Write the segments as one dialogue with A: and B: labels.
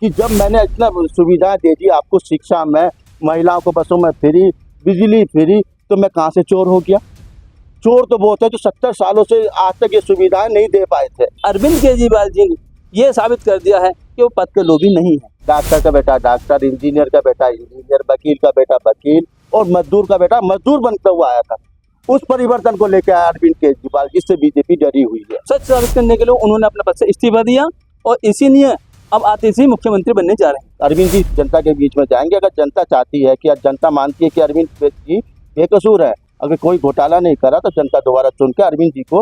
A: कि जब मैंने इतना सुविधाएं दे दी आपको, शिक्षा में, महिलाओं को बसों में फ्री, बिजली फ्री, तो मैं कहाँ से चोर हो गया? चोर तो वो होते हैं जो 70 सालों से आज तक ये सुविधाएं नहीं दे पाए थे।
B: अरविंद केजरीवाल जी ने ये साबित कर दिया है कि वो पद के लोभी नहीं है।
A: डॉक्टर का बेटा डॉक्टर, इंजीनियर का बेटा इंजीनियर, वकील का बेटा वकील और मजदूर का बेटा मजदूर बनता हुआ आया था। उस परिवर्तन को लेकर आया अरविंद केजरीवाल, जिससे बीजेपी डरी हुई है।
B: सच साबित करने के लिए उन्होंने अपने पद से इस्तीफा दिया और इसीलिए अब आते ही मुख्यमंत्री बनने जा रहे हैं।
A: अरविंद जी जनता के बीच में जाएंगे। अगर जनता चाहती है कि जनता मानती है कि अरविंद जी बेकसूर है, अगर कोई घोटाला नहीं करा, तो जनता दोबारा चुन के अरविंद जी को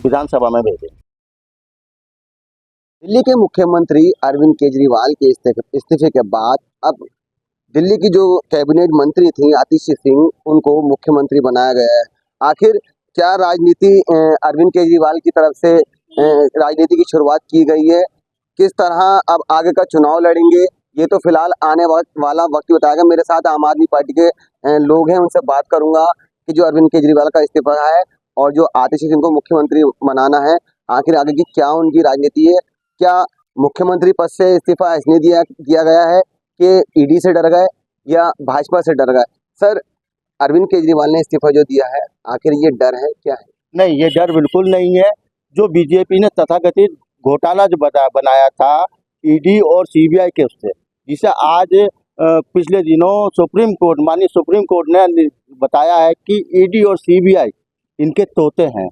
A: विधानसभा में भेजे।
C: दिल्ली के मुख्यमंत्री अरविंद केजरीवाल के इस्तीफे के बाद अब दिल्ली की जो कैबिनेट मंत्री थी आतिशी सिंह, उनको मुख्यमंत्री बनाया गया है। आखिर क्या राजनीति अरविंद केजरीवाल की तरफ से राजनीति की शुरुआत की गई है? किस तरह अब आगे का चुनाव लड़ेंगे, ये तो फिलहाल आने वाला वक्त बताएगा। मेरे साथ आम आदमी पार्टी के लोग हैं, उनसे बात करूंगा कि जो अरविंद केजरीवाल का इस्तीफा है और जो आतिशी सिंह को मुख्यमंत्री बनाना है, आखिर आगे की क्या उनकी राजनीति है। क्या मुख्यमंत्री पद से इस्तीफा इसलिए दिया गया है कि ईडी से डर गए या भाजपा से डर गए? सर, अरविंद केजरीवाल ने इस्तीफा जो दिया है, आखिर ये डर है क्या है?
A: नहीं, ये डर बिल्कुल नहीं है। जो बीजेपी ने तथाकथित घोटाला जो बनाया था ईडी और सीबीआई के उससे, जिसे आज पिछले दिनों माननीय सुप्रीम कोर्ट ने बताया है कि ईडी और सीबीआई इनके तोते हैं।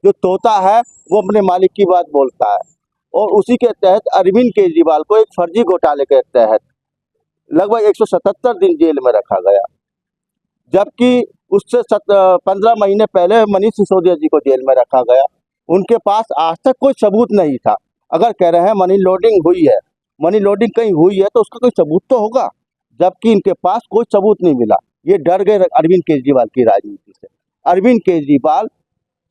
A: जो तोता है वो अपने मालिक की बात बोलता है, और उसी के तहत अरविंद केजरीवाल को एक फर्जी घोटाले के तहत लगभग 177 दिन जेल में रखा गया, जबकि उससे 15 महीने पहले मनीष सिसोदिया जी को जेल में रखा गया। उनके पास आज तक कोई सबूत नहीं था। अगर कह रहे हैं मनी लॉन्ड्रिंग हुई है, मनी लॉन्ड्रिंग कहीं हुई है तो उसका कोई सबूत तो होगा, जबकि इनके पास कोई सबूत नहीं मिला। ये डर गए अरविंद केजरीवाल की राजनीति से। अरविंद केजरीवाल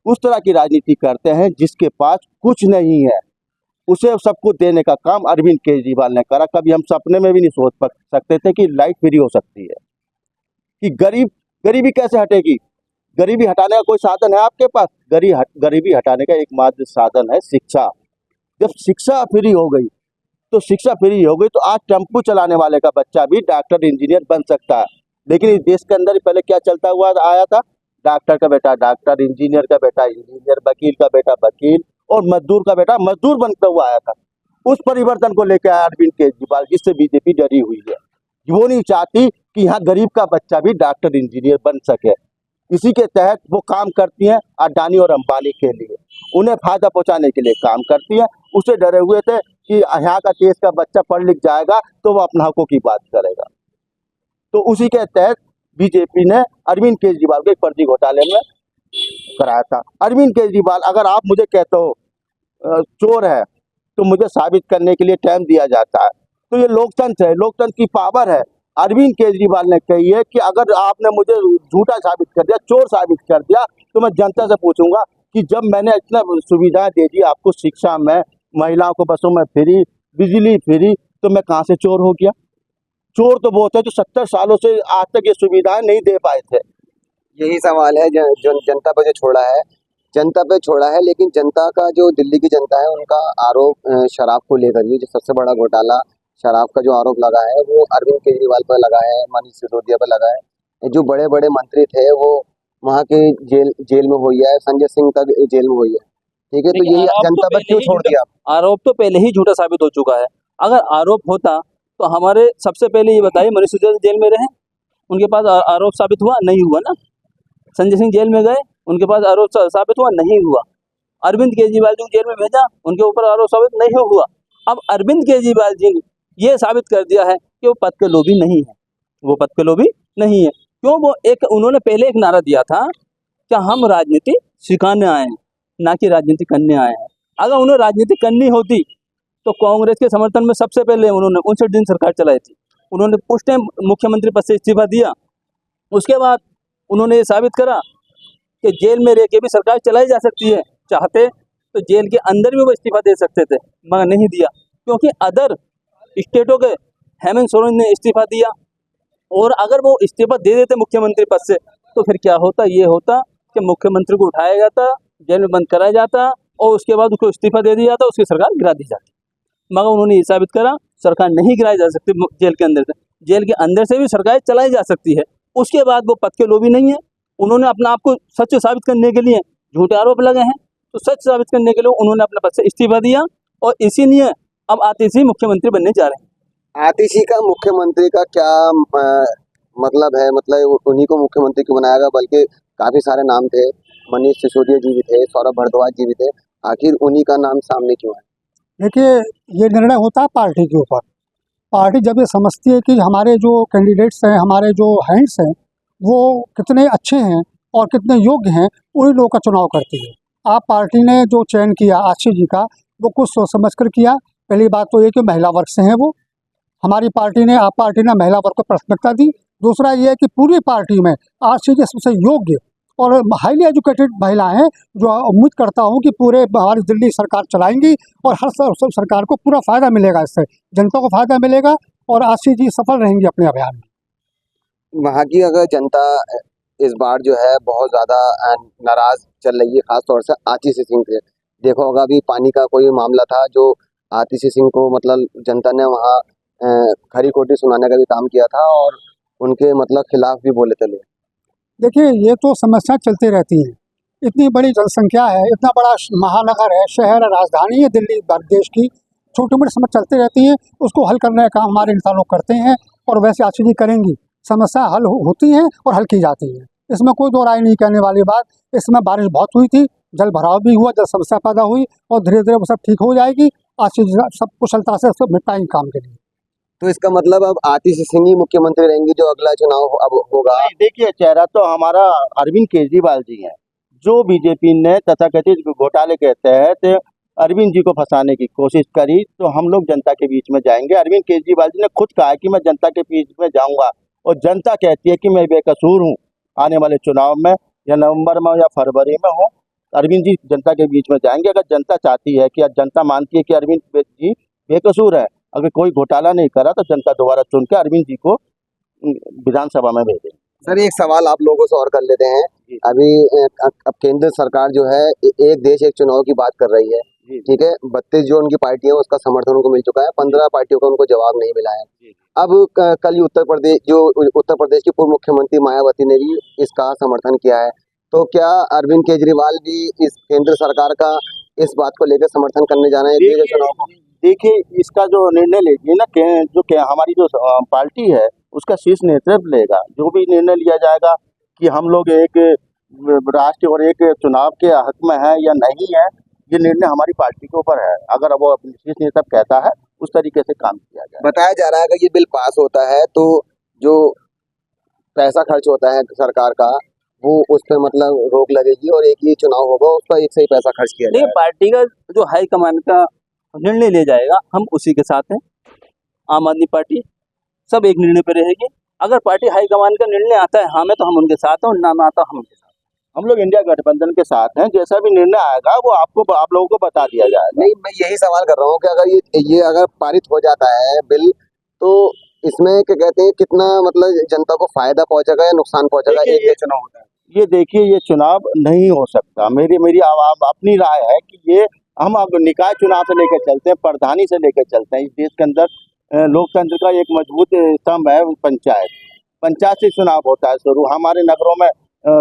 A: उस तरह की राजनीति करते हैं जिसके पास कुछ नहीं है, उसे सबको देने का काम अरविंद केजरीवाल ने करा। कभी हम सपने में भी नहीं सोच सकते थे कि लाइट फ्री हो सकती है, कि गरीबी कैसे हटेगी। गरीबी हटाने का कोई साधन है आपके पास? गरीबी हटाने का एकमात्र साधन है शिक्षा। जब शिक्षा फ्री हो गई तो आज टेम्पू चलाने वाले का बच्चा भी डॉक्टर इंजीनियर बन सकता है। लेकिन इस देश के अंदर पहले क्या चलता हुआ आया था? डॉक्टर का बेटा डॉक्टर, इंजीनियर का बेटा इंजीनियर, वकील का बेटा वकील और मजदूर का बेटा मजदूर बनता हुआ आया था। उस परिवर्तन को लेकर आया अरविंद केजरीवाल, जिससे बीजेपी डरी हुई है। वो नहीं चाहती कि यहाँ गरीब का बच्चा भी डॉक्टर इंजीनियर बन सके। इसी के तहत वो काम करती हैं अडानी और अंबानी के लिए, उन्हें फायदा पहुंचाने के लिए काम करती हैं। उसे डरे हुए थे कि यहाँ का देश का बच्चा पढ़ लिख जाएगा तो वो अपना हकों की बात करेगा। तो उसी के तहत बीजेपी ने अरविंद केजरीवाल को एक फर्जी घोटाले में कराया था। अरविंद केजरीवाल, अगर आप मुझे कहते हो चोर है, तो मुझे साबित करने के लिए टाइम दिया जाता है। तो ये लोकतंत्र है, लोकतंत्र की पावर है। अरविंद केजरीवाल ने कही है कि अगर आपने मुझे झूठा साबित कर दिया, चोर साबित कर दिया, तो मैं जनता से पूछूंगा कि जब मैंने इतना सुविधाएं दे दी आपको, शिक्षा में, महिलाओं को बसों में फ्री, बिजली फ्री, तो मैं कहाँ से चोर हो गया? चोर तो वो होते हैं जो 70 सालों से आज तक ये सुविधाएं नहीं दे पाए थे।
C: यही सवाल है जो जनता पे जो छोड़ा है, लेकिन जनता का जो दिल्ली की जनता है, उनका आरोप शराब को लेकर ही, जो सबसे बड़ा घोटाला शराब का जो आरोप लगा है वो अरविंद केजरीवाल पर लगा है, मनीष सिसोदिया पर लगा है। जो बड़े बड़े मंत्री थे वो वहाँ के जेल में हुई है, संजय सिंह तक जेल में हुई है। ठीक है, तो यही जनता पर क्यों छोड़ दिया?
B: आरोप तो पहले ही झूठा साबित हो चुका है। अगर आरोप होता तो हमारे सबसे पहले ये बताइए, मनीष सिसोदिया जेल में रहे, उनके पास आरोप साबित हुआ? नहीं हुआ ना। संजय सिंह जेल में गए, उनके पास आरोप साबित हुआ? नहीं हुआ। अरविंद केजरीवाल जी को जेल में भेजा, उनके ऊपर आरोप साबित नहीं हुआ। अब अरविंद केजरीवाल जी ने ये साबित कर दिया है कि वो पद के लोभी नहीं है, वो पद के लोभी नहीं है। क्यों? उन्होंने पहले एक नारा दिया था कि हम राजनीति सिखाने आए हैं, ना कि राजनीति करने आए हैं। अगर उन्हें राजनीति करनी होती तो कांग्रेस के समर्थन में सबसे पहले उन्होंने 59 दिन सरकार चलाई थी। उन्होंने उस टाइम मुख्यमंत्री पद से इस्तीफा दिया। उसके बाद उन्होंने ये साबित करा कि जेल में रह के भी सरकार चलाई जा सकती है। चाहते तो जेल के अंदर भी वो इस्तीफा दे सकते थे, मगर नहीं दिया, क्योंकि अदर स्टेटों के हेमंत सोरेन ने इस्तीफा दिया। और अगर वो इस्तीफा दे देते मुख्यमंत्री पद से, तो फिर क्या होता? ये होता कि मुख्यमंत्री को उठाया जाता, जेल में बंद कराया जाता और उसके बाद उसको इस्तीफा दे दिया जाता, उसकी सरकार गिरा दी जाती। मगर उन्होंने ये साबित करा सरकार नहीं गिराई जा सकती जेल के अंदर से। जेल के अंदर से भी सरकार चलाई जा सकती है। उसके बाद वो पद के लोभी नहीं है। उन्होंने अपने आप को सच साबित करने के लिए झूठे आरोप लगे हैं, तो सच साबित करने के लिए उन्होंने अपने पद से इस्तीफा दिया और इसीलिए अब आतिशी मुख्यमंत्री बनने जा रहे हैं।
C: आतिशी का मुख्यमंत्री का क्या मतलब है? मतलब उन्हीं को मुख्यमंत्री क्यों बनाया गया? बल्कि काफी सारे नाम थे, मनीष सिसोदिया जी भी थे, सौरभ भारद्वाज जी भी थे, आखिर उन्हीं का नाम सामने क्यों है?
D: देखिए, ये निर्णय होता है पार्टी के ऊपर। पार्टी जब ये समझती है कि हमारे जो कैंडिडेट्स हैं, हमारे जो हैंड्स हैं, वो कितने अच्छे हैं और कितने योग्य हैं, उन्हीं लोगों का चुनाव करती है। आप पार्टी ने जो चयन किया आशीष जी का, वो कुछ सोच समझ कर किया। पहली बात तो ये कि महिला वर्ग से हैं वो, हमारी पार्टी ने, आप पार्टी ने महिला वर्ग को प्राथमिकता दी। दूसरा ये है कि पूरी पार्टी में आशीष जी सबसे योग्य और हाईली एजुकेटेड महिलाएं हैं, जो उम्मीद करता हूं कि पूरे हमारी दिल्ली सरकार चलाएंगी और हर सरकार को पूरा फ़ायदा मिलेगा, इससे जनता को फ़ायदा मिलेगा और आशीष जी सफल रहेंगी अपने अभियान में।
C: वहाँ की अगर जनता इस बार जो है बहुत ज़्यादा नाराज चल रही है, खासतौर से आतिशी सिंह से। देखो होगा अभी पानी का कोई मामला था जो आतिशी सिंह को मतलब जनता ने वहाँ खरी खोटी सुनाने का भी काम किया था और उनके मतलब खिलाफ भी बोले थे लोग।
D: देखिए, ये तो समस्या चलती रहती है। इतनी बड़ी जनसंख्या है, इतना बड़ा महानगर है, शहर है, राजधानी है दिल्ली देश की, छोटी मोटी समस्या चलती रहती हैं, उसको हल करने का काम हमारे नेता लोग करते हैं और वैसे आशीष जी करेंगी। समस्या हल होती हैं और हल की जाती है, इसमें कोई दो राय नहीं कहने वाली बात। इसमें बारिश बहुत हुई थी, जल भराव भी हुआ, जल समस्या पैदा हुई और धीरे धीरे वो सब ठीक हो जाएगी। आशीष जी सब कुशलता से सब निपटाएंगे काम के लिए।
C: तो इसका मतलब अब आतिशी सिंह ही मुख्यमंत्री रहेंगी जो अगला चुनाव अब होगा?
A: नहीं, देखिए, चेहरा तो हमारा अरविंद केजरीवाल जी हैं, जो बीजेपी ने तथाकथित घोटाले के तहत अरविंद जी को फंसाने की कोशिश करी, तो हम लोग जनता के बीच में जाएंगे। अरविंद केजरीवाल जी ने खुद कहा है कि मैं जनता के बीच में जाऊंगा और जनता कहती है कि मैं बेकसूर हूं। आने वाले चुनाव में या नवंबर में या फरवरी में हो, अरविंद जी जनता के बीच में जाएंगे। अगर जनता चाहती है कि जनता मानती है कि अरविंद जी बेकसूर है, अगर कोई घोटाला नहीं करा, तो जनता दोबारा चुन के अरविंद जी को विधानसभा में भेजेंगे।
C: सर एक सवाल आप लोगों से और कर लेते हैं। अभी अब केंद्र सरकार जो है एक देश एक चुनाव की बात कर रही है, ठीक है। 32 जो उनकी पार्टी है उसका समर्थन उनको मिल चुका है, 15 पार्टियों का उनको जवाब नहीं मिला है। अब कल ही उत्तर प्रदेश की पूर्व मुख्यमंत्री मायावती ने भी इसका समर्थन किया है, तो क्या अरविंद केजरीवाल भी इस केंद्र सरकार का इस बात को लेकर समर्थन करने जाना है चुनाव को?
A: देखिए, इसका जो निर्णय लेगी ना, हमारी जो पार्टी है उसका शीर्ष नेतृत्व लेगा। जो भी निर्णय लिया जाएगा कि हम लोग एक राष्ट्र और एक चुनाव के हक में है या नहीं है, ये निर्णय हमारी पार्टी के ऊपर है। अगर वो अपनी शीर्ष नेतृत्व कहता है, उस तरीके से काम किया जाए।
C: बताया जा रहा है कि ये बिल पास होता है तो जो पैसा खर्च होता है सरकार का वो उस पर मतलब रोक लगेगी और एक ही चुनाव होगा, उस पर एक से ही पैसा खर्च किया
B: देखिए,
C: जाएगा।
B: पार्टी का जो हाईकमान का निर्णय ले जाएगा, हम उसी के साथ हैं। आम आदमी पार्टी सब एक निर्णय पर रहेगी। अगर पार्टी हाईकमान का निर्णय आता है हाँ में, तो हम उनके साथ हैं, और ना में आता हम उनके साथ।
A: हम लोग इंडिया गठबंधन के साथ हैं। जैसा भी निर्णय आएगा वो आप लोगों को बता दिया जाएगा।
C: नहीं, मैं यही सवाल कर रहा हूँ कि अगर ये अगर पारित हो जाता है बिल, तो इसमें क्या कहते हैं कितना मतलब जनता को फायदा पहुंचेगा या नुकसान पहुंचेगा?
A: देखिए,
C: एक ये चुनाव होता है।
A: ये देखिए, ये चुनाव नहीं हो सकता। मेरी अपनी राय है कि ये हम अब निकाय चुनाव से लेकर चलते हैं, प्रधानी से लेकर चलते हैं। इस देश के अंदर लोकतंत्र का एक मजबूत स्तंभ है पंचायत से चुनाव होता है शुरू। हमारे नगरों में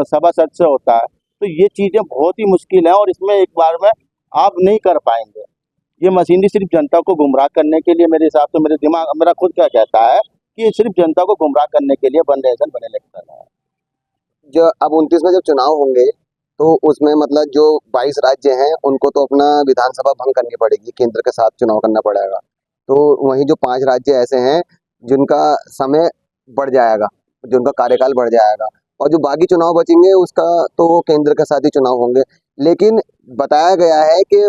A: सभासद से होता है। तो ये चीज़ें बहुत ही मुश्किल हैं और इसमें एक बार में आप नहीं कर पाएंगे। ये मशीनरी सिर्फ जनता को गुमराह करने के लिए, मेरे हिसाब से मेरा खुद क्या कहता है कि ये सिर्फ जनता को गुमराह करने के लिए बने इलेक्शन है।
C: जो अब 29 में जब चुनाव होंगे तो उसमें मतलब जो 22 राज्य हैं उनको तो अपना विधानसभा भंग करनी पड़ेगी, केंद्र के साथ चुनाव करना पड़ेगा। तो वहीं जो 5 राज्य ऐसे हैं जिनका समय बढ़ जाएगा, जिनका कार्यकाल बढ़ जाएगा, और जो बाकी चुनाव बचेंगे उसका तो केंद्र के साथ ही चुनाव होंगे। लेकिन बताया गया है कि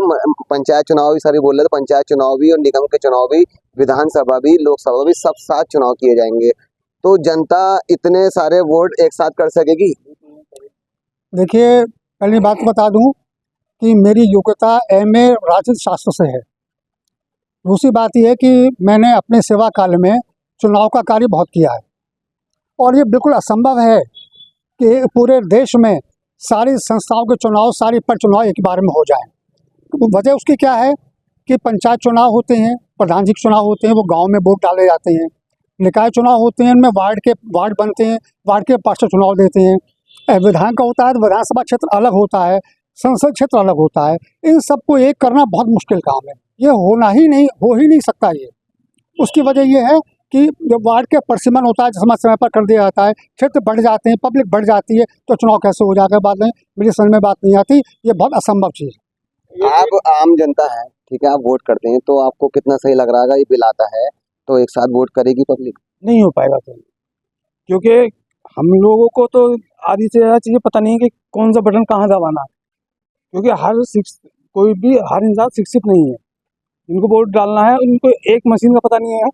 C: पंचायत चुनाव भी, सभी बोल रहे थे पंचायत चुनाव भी और निगम के चुनाव भी, विधानसभा भी, लोकसभा भी, सब साथ चुनाव किए जाएंगे। तो जनता इतने सारे वोट एक साथ कर सकेगी?
D: देखिए, पहली बात बता दूं कि मेरी योग्यता MA राजनीति शास्त्र से है। दूसरी बात यह है कि मैंने अपने सेवा काल में चुनाव का कार्य बहुत किया है और ये बिल्कुल असंभव है कि पूरे देश में सारी संस्थाओं के चुनाव, सारी पर चुनाव एक बार में हो जाए। वजह उसकी क्या है कि पंचायत चुनाव होते हैं, प्रधान जी के चुनाव होते हैं, वो गांव में वोट डाले जाते हैं। निकाय चुनाव होते हैं, उनमें वार्ड बनते हैं, वार्ड के पार्षद चुनाव देते हैं। विधान का होता है तो विधानसभा क्षेत्र अलग होता है, संसद क्षेत्र अलग होता है। इन सबको एक करना बहुत मुश्किल काम है, ये हो ही नहीं सकता ये। उसकी वजह ये है कि जब वार्ड के परिसीमन होता है, समय पर कर दिया जाता है, क्षेत्र बढ़ जाते हैं, पब्लिक बढ़ जाती है, तो चुनाव कैसे हो जाएगा बाद में, मेरी समझ में बात नहीं आती। ये बहुत असंभव चीज़ है।
C: आप आम जनता है, ठीक है, आप वोट करते हैं, तो आपको कितना सही लग रहा है ये बिल आता है तो एक साथ वोट करेगी पब्लिक?
E: नहीं हो पाएगा सर, क्योंकि हम लोगों को तो आधी से ज़्यादा चीज़ें पता नहीं है कि कौन सा बटन कहाँ दबाना है, क्योंकि कोई भी हर इंसान शिक्षित नहीं है। जिनको वोट डालना है उनको एक मशीन का पता नहीं है,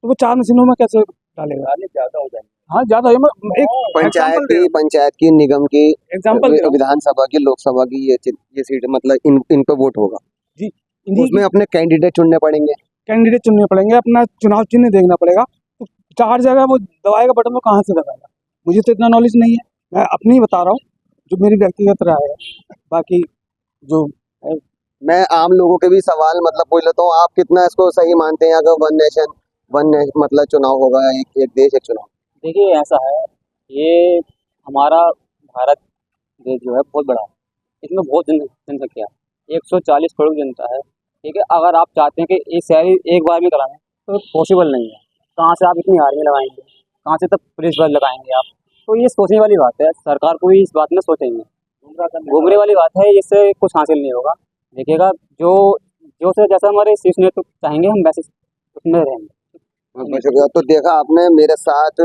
E: तो वो 4 मशीनों में कैसे डालेगा?
A: ज़्यादा हो जाएंगे।
E: हाँ, ज़्यादा है। एक
C: पंचायत की, निगम की,
E: एग्जाम्पल
C: विधानसभा की, लोकसभा की, ये सीट मतलब इन पे वोट होगा
E: जी,
C: उसमें अपने कैंडिडेट चुनने पड़ेंगे।
E: कैंडिडेट चुनने पड़ेंगे, अपना चुनाव चिन्ह देखना पड़ेगा। तो 4 जगह वो दबाएगा बटन, वो कहाँ से दबाएगा? मुझे तो इतना नॉलेज नहीं है, मैं अपनी ही बता रहा हूँ जो मेरी व्यक्तिगत राय है। बाकी जो
C: मैं आम लोगों के भी सवाल मतलब पूछ लेता हूँ, आप कितना इसको सही मानते हैं अगर वन नेशन मतलब चुनाव होगा, एक देश एक चुनाव?
B: देखिए ऐसा है, ये हमारा भारत देश जो है बहुत बड़ा है, इसमें बहुत जनसंख्या है, 140 करोड़ जनता है, ठीक है। अगर आप चाहते हैं कि ये शहरी एक बार में कराएं तो पॉसिबल नहीं है। कहाँ से आप इतनी आर्मी लगाएंगे, कहाँ से तब पुलिस बल लगाएंगे आप? तो ये सोचने वाली बात है, सरकार को भी इस बात में सोचेंगे। घूमने वाली बात है, इससे कुछ हासिल नहीं होगा। देखिएगा जो से जैसा हमारे शीर्ष नेतृत्व चाहेंगे हम वैसे उसमें रहेंगे।
C: बहुत शुक्रिया। तो देखा आपने, मेरे साथ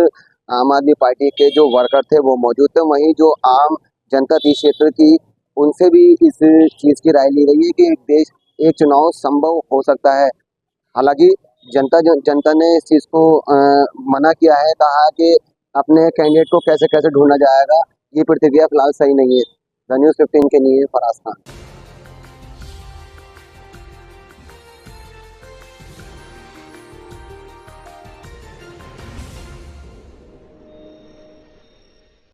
C: आम आदमी पार्टी के जो वर्कर थे वो मौजूद थे, वहीं जो आम जनता थी क्षेत्र की, उनसे भी इस चीज़ की राय ली गई है कि एक देश एक चुनाव संभव हो सकता है। हालांकि जनता ने इस चीज़ को मना किया है, कहा कि अपने कैंडिडेट को कैसे कैसे ढूंढा जाएगा। ये प्रतिक्रिया फिलहाल सही नहीं है। द न्यूज़ 15 के लिए फराज खान।